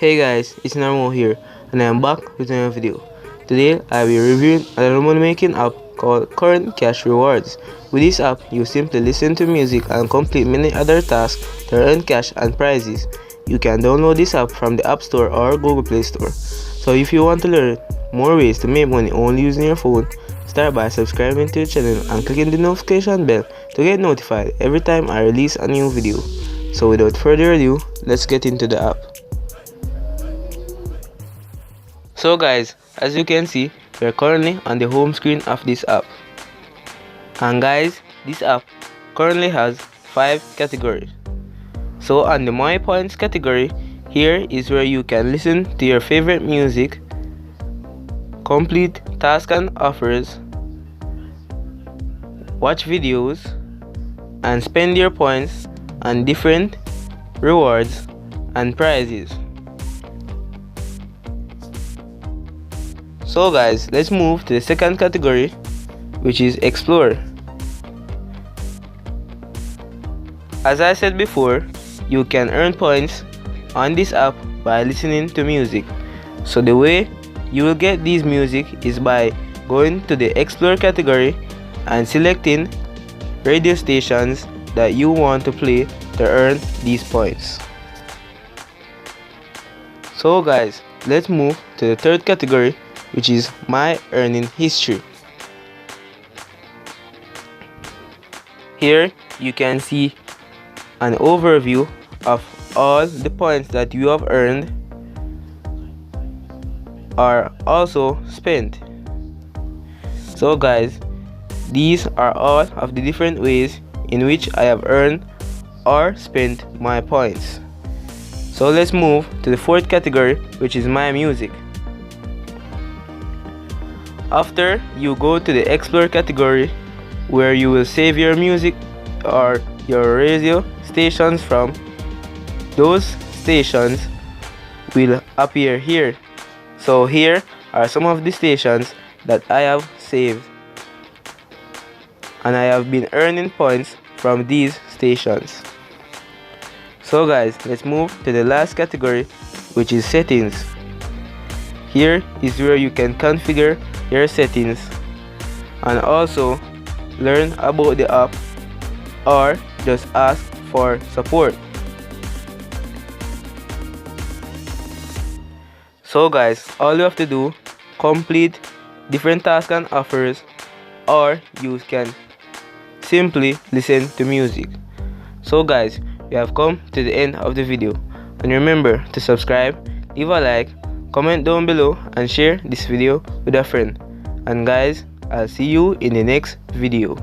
Hey guys, it's Narmo here, and I am back with another video. Today I will be reviewing another money making app called Current Cash Rewards. With this app, you simply listen to music and complete many other tasks to earn cash and prizes. You can download this app from the App Store or Google Play Store. So if you want to learn more ways to make money only using your phone, start by subscribing to the channel and clicking the notification bell to get notified every time I release a new video. So without further ado, let's get into the app. So guys, as you can see, we are currently on the home screen of this app. And guys, this app currently has 5 categories. So on the My Points category, here is where you can listen to your favorite music, complete tasks and offers, watch videos, and spend your points on different rewards and prizes. So guys, let's move to the second category, which is Explore. As I said before, you can earn points on this app by listening to music. So the way you will get these music is by going to the Explore category and selecting radio stations that you want to play to earn these points. So guys, let's move to the third category, which is My Earning History. Here you can see an overview of all the points that you have earned or also spent. So guys, these are all of the different ways in which I have earned or spent my points. So let's move to the fourth category, which is My Music. After you go to the Explore category, where you will save your music or your radio stations from, those stations will appear here. So here are some of the stations that I have saved, and I have been earning points from these stations. So guys, let's move to the last category, which is Settings. Here is where you can configure your settings and also learn about the app or just ask for support. So guys, all you have to do, complete different tasks and offers, or you can simply listen to music. So guys, we have come to the end of the video, and remember to subscribe, leave a like, comment down below, and share this video with a friend. And guys, I'll see you in the next video.